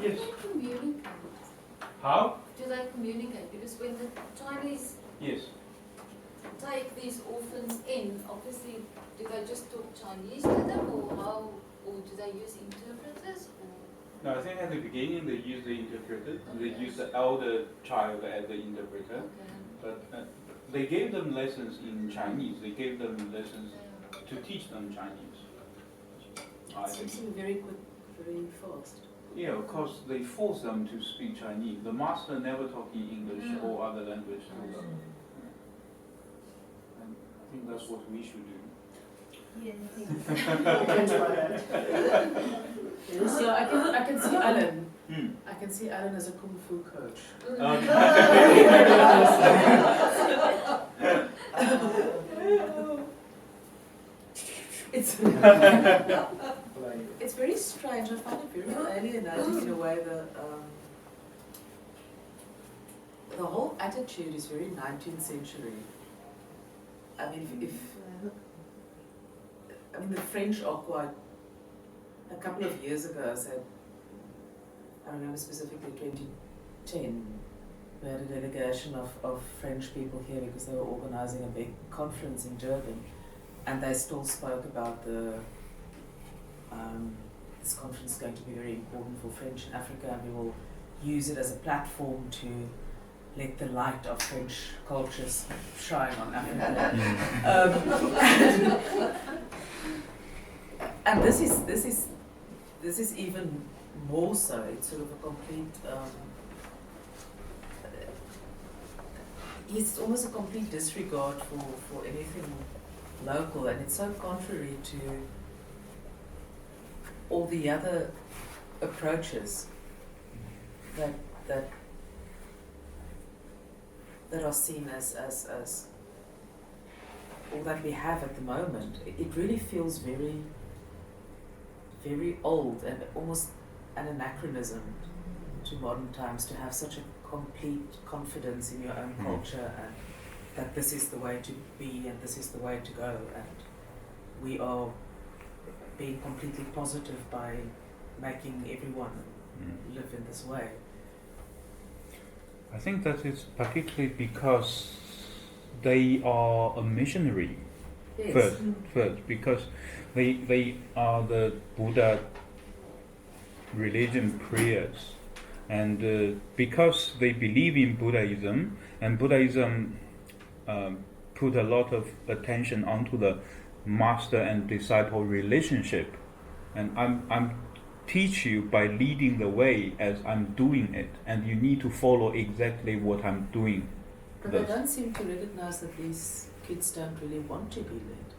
Yes. they communicate? How? Do they communicate? Because when the Chinese Yes. take these orphans in, obviously, do they just talk Chinese to them, or how, or do they use interpreters? Or? No, I think at the beginning they use the interpreter. They use the elder child as the interpreter. But they gave them lessons in Chinese. They gave them lessons to teach them Chinese. It seems very quick, very fast. Yeah, of course, they force them to speak Chinese. The master never talking English or other language to them. And I think that's what we should do. So I can see Alan. I can see Alan as a kung fu coach. It's very strange. I find it very alienating in a way that the whole attitude is very 19th century. I mean, the French are quite. A couple of years ago, I remember specifically 2010, we had a delegation of French people here because they were organizing a big conference in Durban, and they still spoke about this conference is going to be very important for French in Africa, and we will use it as a platform to let the light of French cultures shine on Africa. And this is even more so. It's sort of a complete. It's almost a complete disregard for anything local, and it's so contrary to all the other approaches that are seen as or that we have at the moment. It really feels very, very old and almost an anachronism to modern times to have such a complete confidence in your own culture and that this is the way to be and this is the way to go, and we are being completely positive by making everyone live in this way. I think that is particularly because they are a missionary. Yes. First, because they are the Buddha religion prayers, and because they believe in Buddhism, and Buddhism put a lot of attention onto the master and disciple relationship, and I'm teach you by leading the way as I'm doing it, and you need to follow exactly what I'm doing. But they don't seem to recognize that these kids don't really want to be led.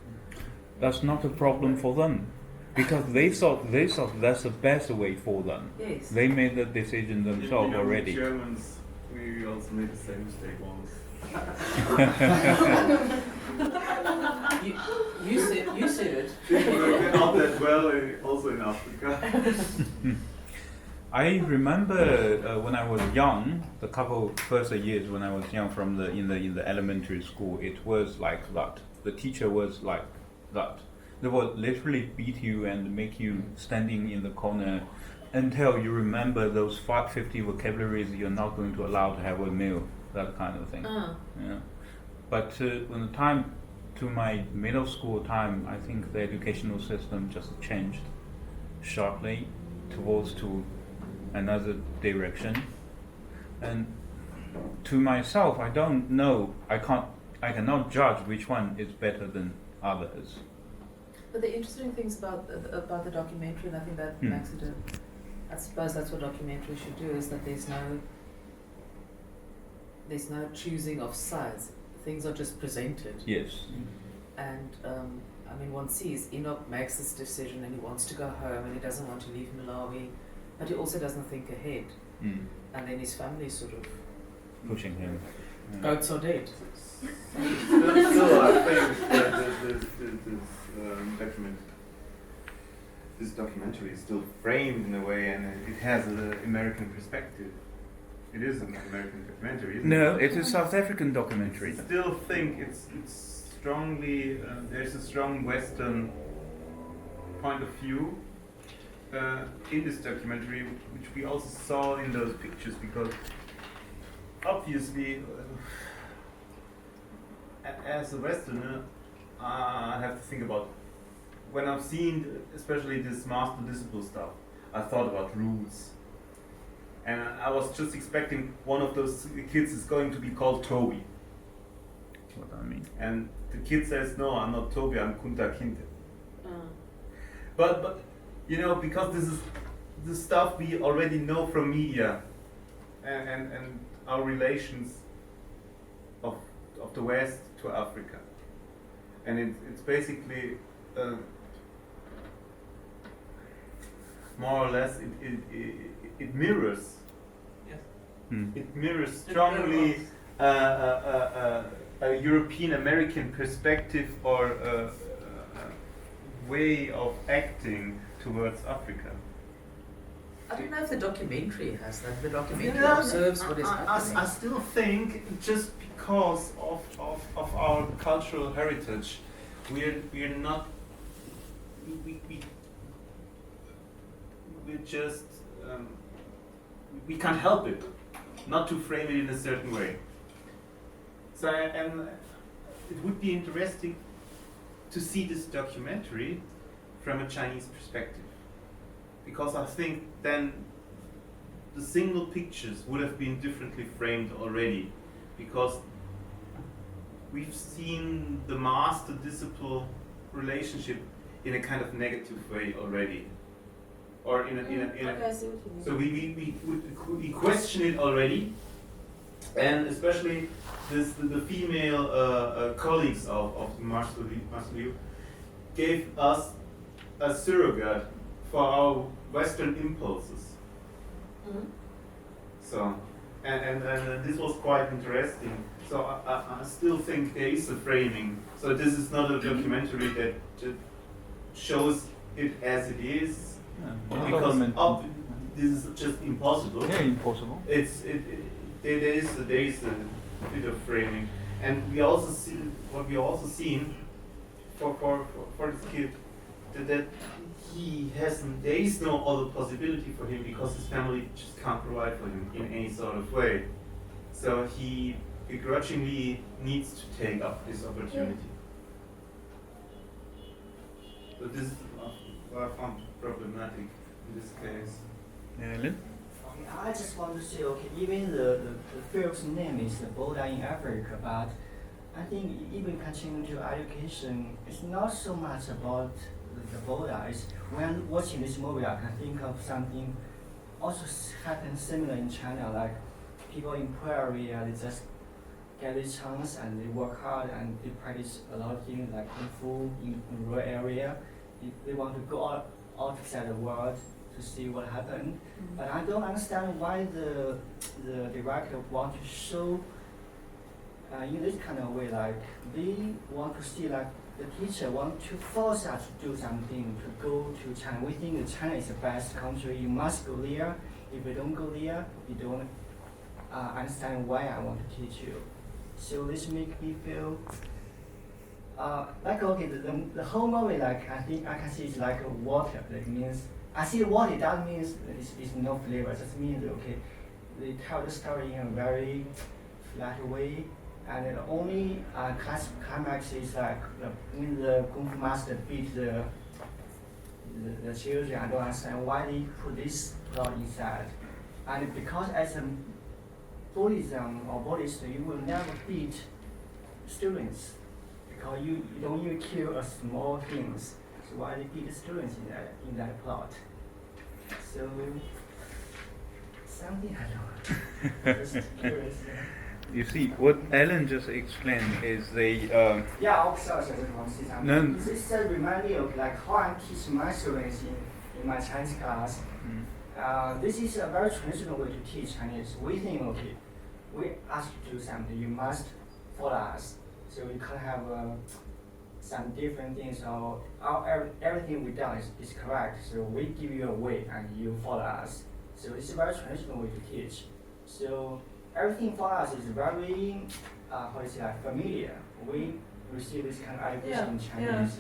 That's not a problem for them, because they thought that's the best way for them. Yes. They made the decision themselves already. Germans, we also made the same mistake once. You said it. Not that well, also in Africa. I remember when I was young, the couple first years when I was young, in the elementary school, it was like that. The teacher was like that. They would literally beat you and make you standing in the corner until you remember those 50 vocabularies you're not going to allow to have a meal, that kind of thing. Yeah. But when the time to my middle school time, I think the educational system just changed sharply towards to another direction. And to myself, I don't know, I cannot judge which one is better than others. But the interesting things about the documentary, and I think that makes it I suppose that's what documentary should do, is that there's no choosing of sides. Things are just presented. Yes. And I mean, one sees Enoch makes this decision and he wants to go home and he doesn't want to leave Malawi, but he also doesn't think ahead. And then his family sort of pushing him. Goats are dead. Still, I think that this documentary is still framed in a way, and it has an American perspective. It is an American documentary, isn't it? No, it is a South African documentary. I still think it's strongly, there's a strong Western point of view in this documentary, which we also saw in those pictures, because obviously, as a Westerner, I have to think about, when I've seen especially this master disciple stuff, I thought about rules. And I was just expecting one of those kids is going to be called Toby. What I mean. And the kid says, no, I'm not Toby, I'm Kunta Kinte. But you know, because this is the stuff we already know from media and our relations of the West to Africa. And it's basically more or less it mirrors. Yes. It mirrors strongly a European American perspective or a way of acting towards Africa. I don't know if the documentary has that. The documentary Yeah, observes what is happening. I still think just because of our cultural heritage, we're not we just we can't help it not to frame it in a certain way. So and it would be interesting to see this documentary from a Chinese perspective, because I think then the single pictures would have been differently framed already, because we've seen the master disciple relationship in a kind of negative way already, or in a Okay, I see what you mean. so we question it already, and especially the female colleagues of Marcel Liu gave us a surrogate for our Western impulses. So, and this was quite interesting. So I still think there is a framing. So this is not a documentary that shows it as it is, because this is just impossible. Yeah, impossible. There is a bit of framing, and we also see what we also seen for this kid that there is no other possibility for him, because his family just can't provide for him in any sort of way. So he begrudgingly needs to take up this opportunity. So this is what I found problematic in this case. Ellen? I just want to say, okay, even the film's name is Buddha in Africa, but I think even continuing to education, it's not so much about the Buddha. It's when watching this movie, I can think of something also happens similar in China, like people in poor area, they just get a chance and they work hard and they practice a lot of things like kung fu in rural area. They want to go outside the world to see what happened. But I don't understand why the director want to show in this kind of way, like they want to see like the teacher want to force us to do something, to go to China. We think that China is the best country, you must go there. If you don't go there, you don't understand why I want to teach you. So this make me feel like, okay, the whole movie, like I think I can see it's like water. That means I see water. That means it's no flavor. It just means okay, they tell the story in a very flat way, and the only climax is like when the kung fu master beat the children. I don't understand why they put this plot inside, and because as a Buddhism or Buddhist, you will never beat students, because you don't even kill a small things. So why they beat the students in that plot? So something I don't know. Just curious. You see, what Ellen just explained is they. Yeah, oh, sorry, I just want to say something. No. This reminds me of like how I teach my students in my Chinese class. This is a very traditional way to teach Chinese. We think, okay, we ask you to do something, you must follow us. So you can't have some different things, or everything we done is correct. So we give you a way and you follow us. So it's a very traditional way to teach. So everything for us is very, how do you say, like familiar. We receive this kind of education in Chinese,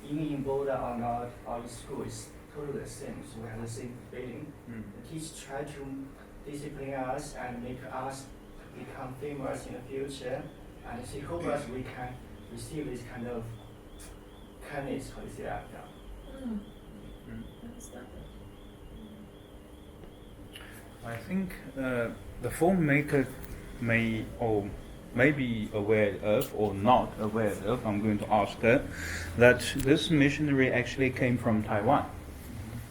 even in Buddha or not, or in school, it's totally the same. So we have the same feeling. Mm. The teacher try to discipline us and make us become famous in the future, and she hope us we can receive this kind of kindness. How do you say that? Yeah. I think the filmmaker may be aware of or not aware of, I'm going to ask her, that this missionary actually came from Taiwan.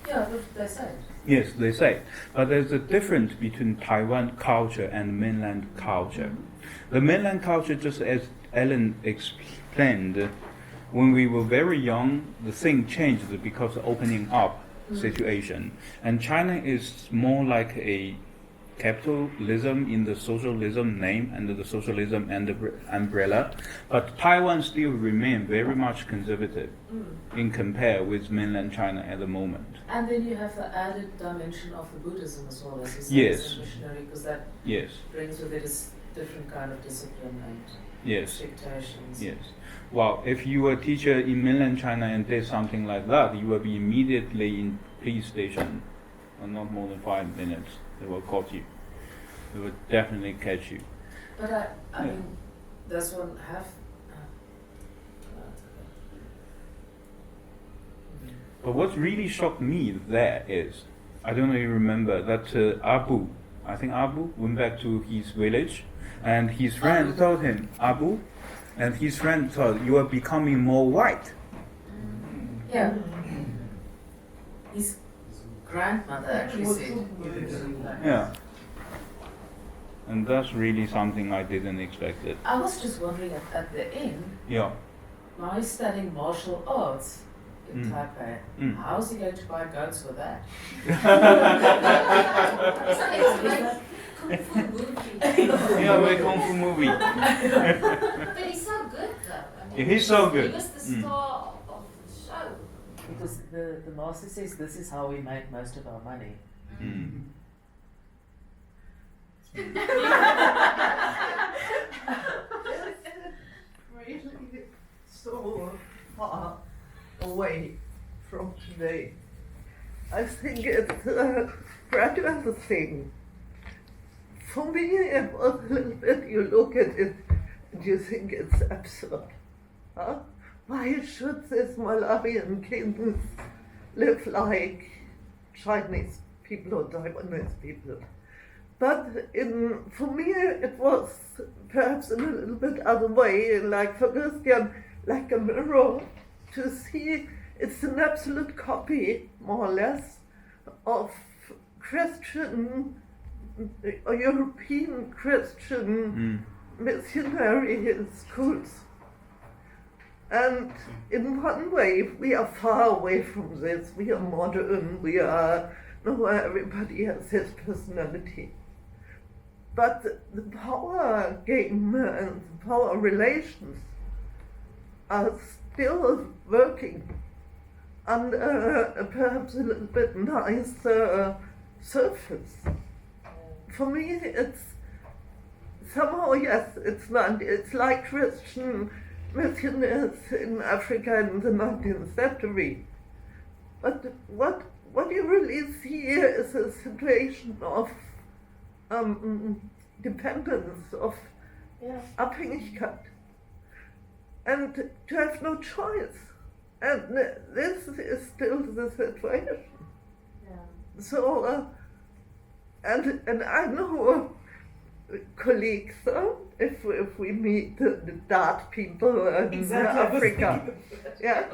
Yeah, they say. Yes, they say. But there's a difference between Taiwan culture and mainland culture. The mainland culture, just as Ellen explained, when we were very young, the thing changed because of opening up situation. And China is more like a capitalism in the socialism name and the socialism and the umbrella, but Taiwan still remain very much conservative in compare with mainland China at the moment. And then you have the added dimension of the Buddhism as well, as you say, Yes. as a missionary, because that Yes, brings with it a different kind of discipline and yes, expectations. yes. Well, if you were a teacher in mainland China and did something like that, you will be immediately in police station, and not more than 5 minutes. They will caught you. They will definitely catch you. But I Yeah. mean, does one have? But what really shocked me there is, I don't know if you remember, that I think Abu went back to his village, and his friend told him, Abu, and his friend thought, you are becoming more white. Yeah. His grandmother actually said. Yeah. And that's really something I didn't expect it. I was just wondering at the end, Yeah. now he's studying martial arts in Mm. Taipei. Mm. How's he going to buy goats for that? It's like kung fu movie. Yeah, very kung fu movie. But he's so good though. I mean, Yeah, he's so good. He was the Mm. star of the show. Because the master says this is how we make most of our money. Mm. Really so far away from today. I think it's a gradual thing. For me, it was a little bit, you look at it and you think it's absurd. Huh? Why should these Malawian kings live like Chinese people or Taiwanese people? But for me, it was perhaps in a little bit other way, like for Christian, like a mirror, to see it's an absolute copy, more or less, of Christian, or European Christian missionary schools. And in one way, we are far away from this. We are modern, we are, no, everybody has his personality. But the power game and the power relations are still working under perhaps a little bit nicer surface. For me, it's somehow, yes, it's like Christian missionaries in Africa in the 19th century. But what you really see here is a situation of dependence, of Abhängigkeit, and to have no choice. And this is still the situation. So, and I know colleagues, if we meet the Dart people in Africa, yeah.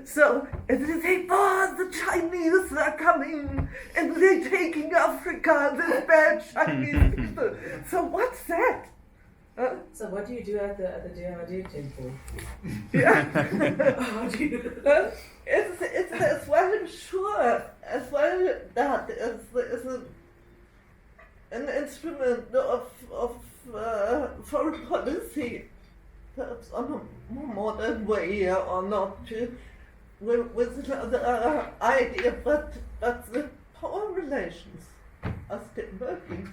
So, and they say, oh, the Chinese are coming and they're taking Africa, this bad Chinese people. So what's that? So what do you do at the DRD temple? Yeah. How do you? It's as well, sure, as well that is an instrument of foreign policy, perhaps on a more modern way, or not to, with another idea, but the power relations are still working.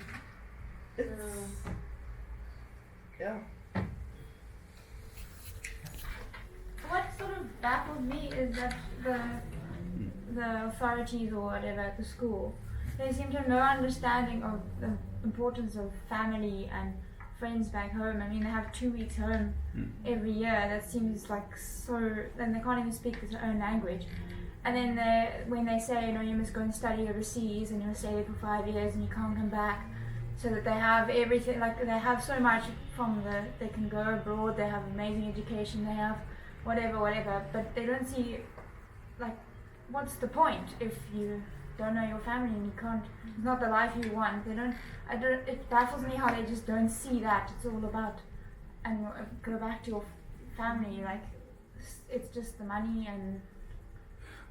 It's, yeah. What sort of baffles me is that the authorities or whatever at the school, they seem to have no understanding of the importance of family and friends back home. I mean, they have 2 weeks home every year. That seems like so. Then they can't even speak their own language. And then when they say, you must go and study overseas and you'll stay there for 5 years and you can't come back, so that they have everything, like they have so much they can go abroad, they have amazing education, they have whatever, but they don't see, like, what's the point if you don't know your family and you can't, it's not the life you want. It baffles me how they just don't see that it's all about, and go back to your family, like, it's just the money and.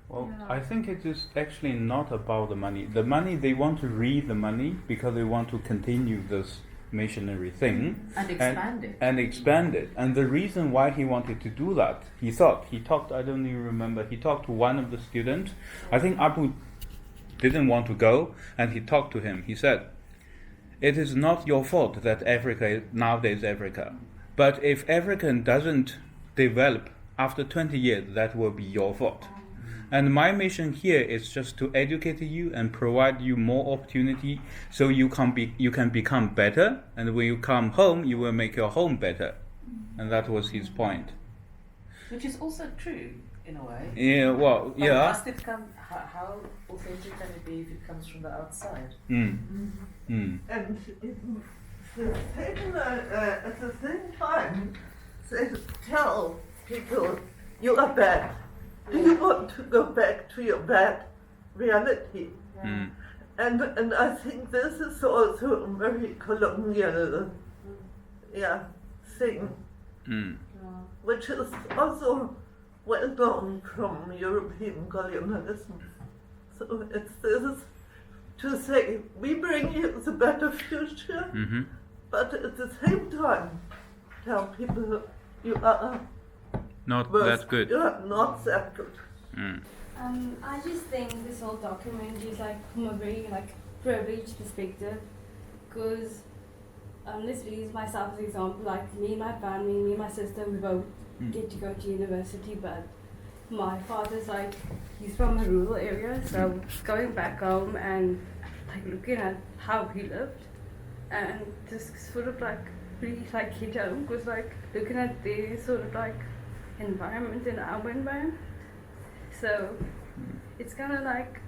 Well, I think it is actually not about the money. The money, they want to read the money because they want to continue this missionary thing. And expand it. And expand it. And the reason why he wanted to do that, he talked, I don't even remember, he talked to one of the students. I think Abu didn't want to go, and he talked to him. He said, it is not your fault that Africa is nowadays Africa. But if Africa doesn't develop after 20 years, that will be your fault. And my mission here is just to educate you and provide you more opportunity so you can become better, and when you come home, you will make your home better. And that was his point. Which is also true, in a way. Yeah, well, But yeah. must it come, how authentic can it be if it comes from the outside? And at the same time, they tell people, you are bad. Do you want to go back to your bad reality? And I think this is also a very colonial thing, which is also well known from European colonialism. So it's this to say, we bring you the better future, but at the same time tell people you are not that good. You are not that good. I just think this whole documentary is like from a very privileged perspective, because let's use myself as an example. Like me, my family, me, my sister, we both get to go to university, but my father's he's from a rural area, so going back home and looking at how he lived, and just sort of really hit home, because looking at the sort of environment in our environment. So it's kind of like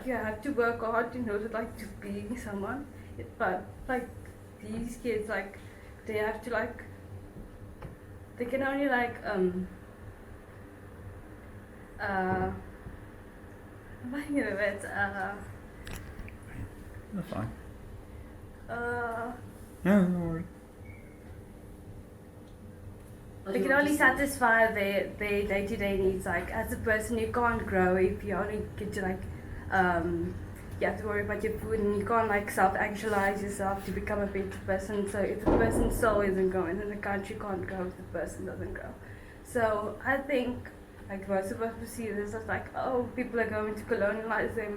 you have to work hard in order to be someone, but these kids they have to they can only That's fine. No worry. They can only satisfy their day-to-day needs. As a person, you can't grow if you only get to you have to worry about your food, and you can't self-actualize yourself to become a better person. So if the person's soul isn't growing, then the country can't grow if the person doesn't grow. So I think most of us see this as people are going to colonialize them,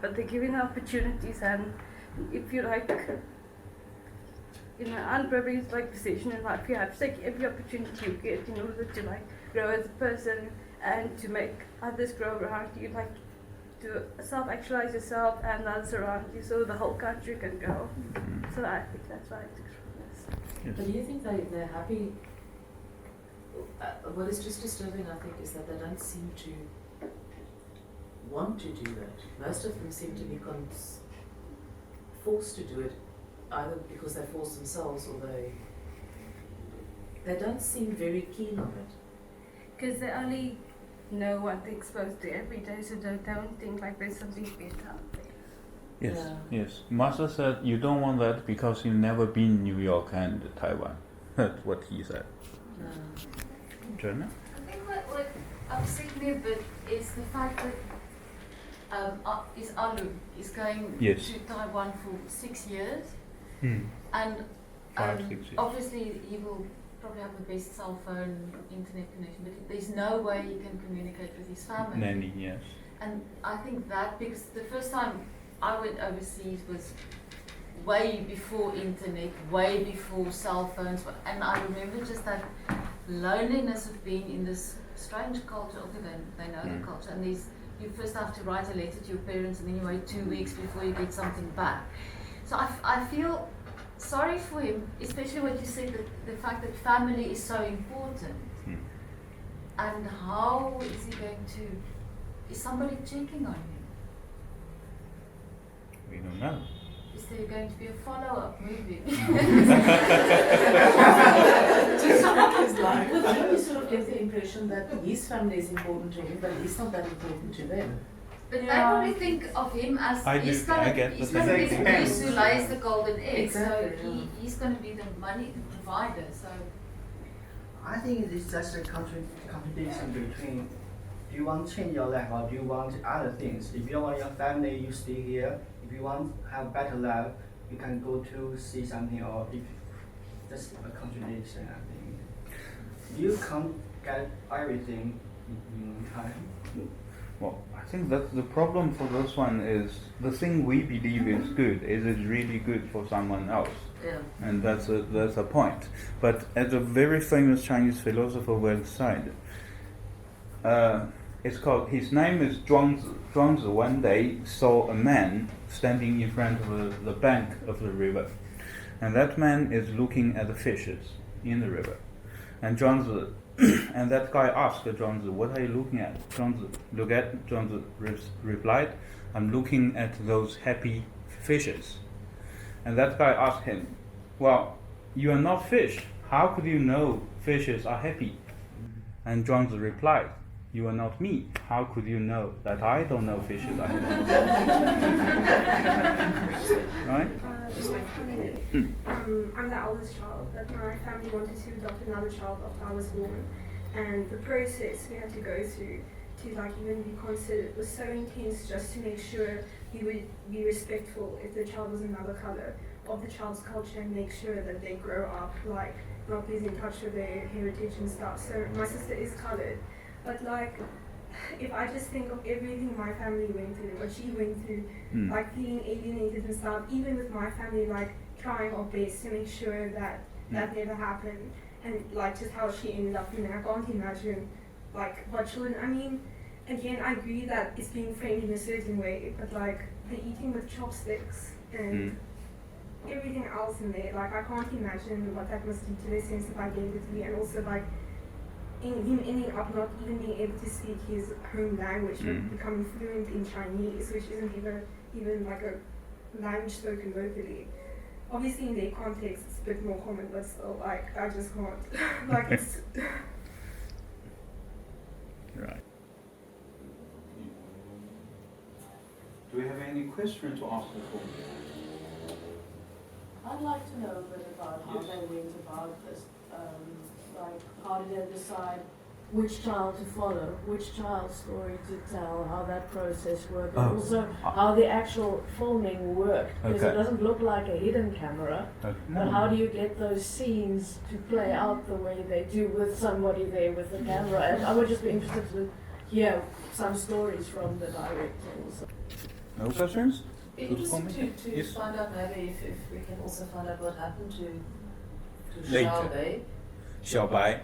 but they're giving opportunities, and if you in an unprivileged position in life, you have to take every opportunity you get in order to grow as a person and to make others grow around you, to self-actualize yourself and others around you, so the whole country can grow. So I think that's what I took from this. Yes. But do you think they're happy? What is just disturbing, I think, is that they don't seem to want to do that. Most of them seem to be forced to do it, either because they force themselves or they don't seem very keen on it. Because they only know what they're exposed to every day, so they don't think there's something better out there. Yes, yes. Master said you don't want that because you've never been New York and Taiwan. That's what he said. Joanna? I think what upset me a bit is the fact that Alu is going to Taiwan for 6 years. And 5, 6 years. obviously he will probably have the best cell phone internet connection, but there's no way he can communicate with his family. Nanny, yes. And I think that, because the first time I went overseas was way before internet, way before cell phones, and I remember just that loneliness of being in this strange culture. Although they know the culture, and there's you first have to write a letter to your parents and then you wait 2 weeks before you get something back. So I feel sorry for him, especially when you said that the fact that family is so important. And how is he going to, is somebody checking on him? We don't know. Is there going to be a follow-up movie? To sum his life. But then you sort of get the impression that his family is important to him, but he's not that important to them. But they probably think of him as he's going to be the goose who lays the golden egg. Exactly, So he's going to be the money provider. So I think it's just a contradiction between do you want to change your life or do you want other things? If you want your family, you stay here. If you want to have better life, you can go to see something, or if that's a contradiction, I think. You can't get everything in time. Well, I think that the problem for this one is the thing we believe is good is really good for someone else. yeah. And that's a point. But as a very famous Chinese philosopher once said, his name is Zhuangzi. Zhuangzi one day saw a man standing in front of the bank of the river. And that man is looking at the fishes in the river. And Zhuangzi, and that guy asked Zhuangzi, what are you looking at? Zhuangzi replied, I'm looking at those happy fishes. And that guy asked him, well, you are not fish. How could you know fishes are happy? And Zhuangzi replied, you are not me. How could you know that I don't know fishes are happy? Right? I'm the oldest child, but my family wanted to adopt another child after I was born. And the process we had to go through to like even be considered was so intense just to make sure we would be respectful if the child was another color of the child's culture and make sure that they grow up like not losing touch with their heritage and stuff. So my sister is colored, but like if I just think of everything my family went through, what she went through, like feeling alienated and stuff, even with my family like trying our best to make sure that that never happened, and like just how she ended up in there, I can't imagine like what children, I mean, again I agree that it's being framed in a certain way, but like the eating with chopsticks and everything else in there, like I can't imagine what that must do to their sense of identity, and also like in him ending up not even being able to speak his home language, but becoming fluent in Chinese, which isn't even like a language spoken locally. Obviously in their context it's a bit more common, but still like I just can't like it's Right. Do we have any questions to ask the court? I'd like to know a bit about how they went about this. Like, how did they decide which child to follow, which child's story to tell, how that process worked, and also how the actual filming worked. Because it doesn't look like a hidden camera, but how do you get those scenes to play out the way they do with somebody there with the camera? And I would just be interested to hear some stories from the director also. No questions? Be interested to find out maybe if we can also find out what happened to Xiaobai. Xiaobai,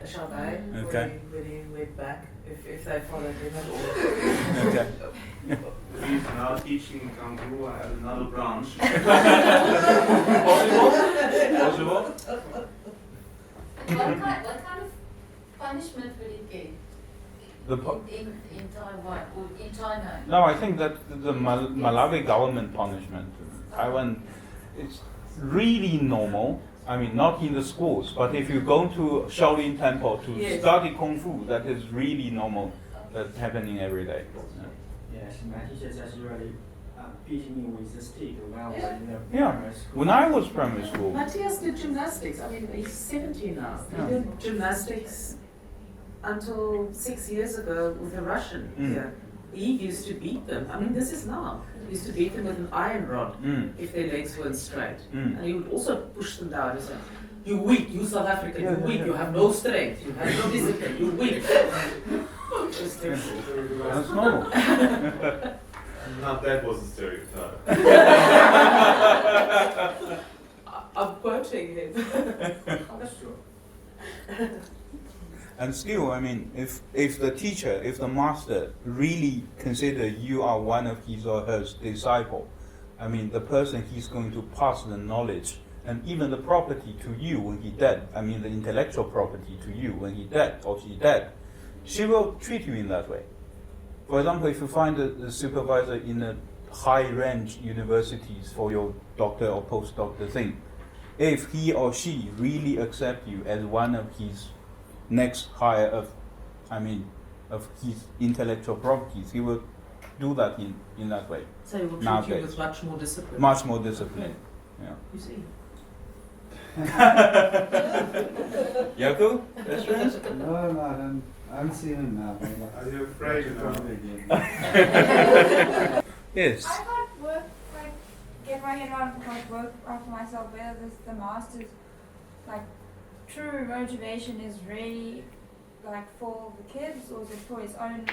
Okay. when he went back, if they followed him at all. Okay. He's now teaching Kung Fu at another branch. Possible? What kind of punishment will he get The in Taiwan or in China? No, I think that the Malawi government punishment, Taiwan, it's really normal. I mean, not in the schools, but if you go to Shaolin Temple to study Kung Fu, that is really normal. That's happening every day. Yes, my teacher just really beat me with a stick when I was in the Yeah, primary school. when I was primary school. Matthias did gymnastics. I mean, he's 17 now. He did gymnastics until 6 years ago with a Russian here. He used to beat them. I mean, this is now. He used to beat them with an iron rod if their legs weren't straight. And he would also push them down and say, "You weak, you South African, you weak, you have no strength, you have no discipline, you weak." That's normal. Not that was a stereotype. I'm quoting him. That's true. And still, I mean, if the teacher, if the master really consider you are one of his or her disciple, I mean, the person he's going to pass the knowledge and even the property to you when he dead, I mean, the intellectual property to you when he dead or she dead, she will treat you in that way. For example, if you find a supervisor in a high-range universities for your doctor or postdoctor thing, if he or she really accept you as one of his next hire of his intellectual properties, he will do that in that way. So he will treat Nowadays. you with much more discipline. Much more discipline. Yeah. You see. Yaku, best friends? No, I'm seeing him now. Are you afraid now? Yes. I can't work, like, get my head around, like, work out for myself whether this, the master's, like, true motivation is really, like, for the kids, or is it for his own,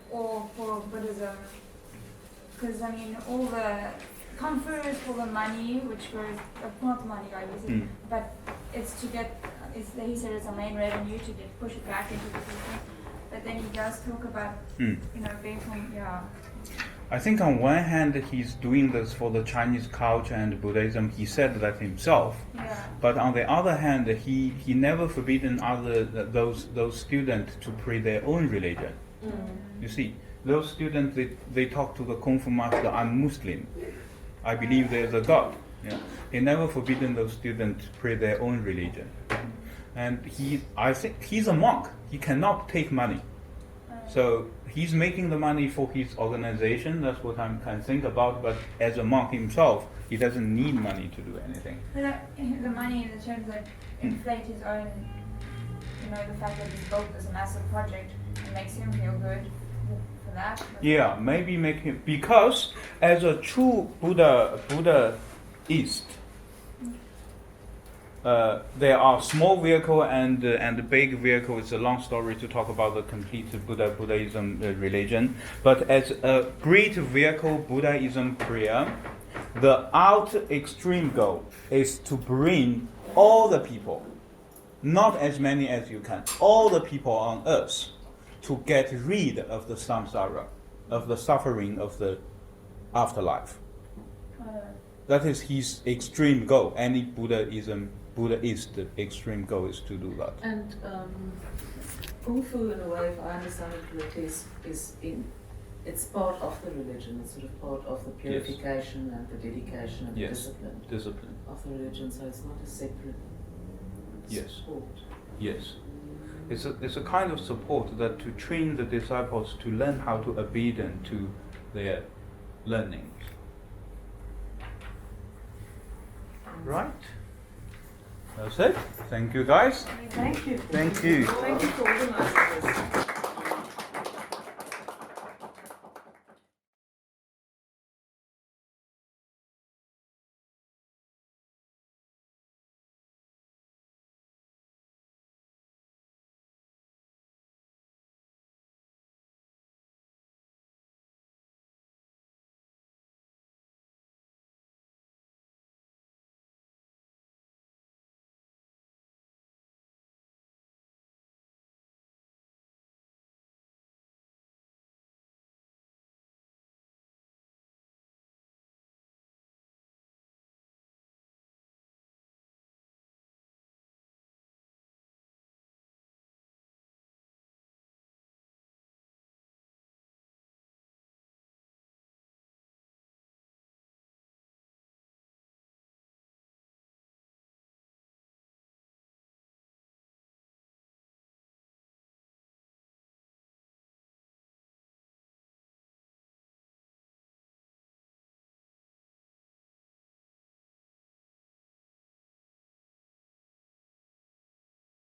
or for Buddhism? Because, I mean, all the Kung Fu is for the money, which goes, not the money, like you said, but it's to get, he said it's a main revenue to get, push it back into the system. But then he does talk about, you know, being from, I think on one hand he's doing this for the Chinese culture and Buddhism. He said that himself. Yeah. But on the other hand, he never forbidden those students to pray their own religion. You see, those students they talk to the Kung Fu master, I'm Muslim, I believe there's a God. Yeah. He never forbidden those students to pray their own religion. And I think he's a monk. He cannot take money. So he's making the money for his organization. That's what I can think about. But as a monk himself, he doesn't need money to do anything. the money in the terms that inflate his own, you know, the fact that he's built this massive project, it makes him feel good for that. Yeah, maybe make him, because as a true Buddhist, there are small vehicle and big vehicle. It's a long story to talk about the complete Buddhism religion. But as a great vehicle Buddhism prayer, the outer extreme goal is to bring all the people, not as many as you can, all the people on earth, to get rid of the samsara, of the suffering of the afterlife. That is his extreme goal. Any Buddhist extreme goal is to do that. And Kung Fu, in a way, if I understand it correctly, it's part of the religion. It's sort of part of the purification and the dedication and the discipline of the religion. So it's not a separate support. Yes. It's a kind of support that to train the disciples to learn how to obedient to their learnings. Right? That's it. Thank you, guys. Thank you. Thank you. Thank you for organizing this.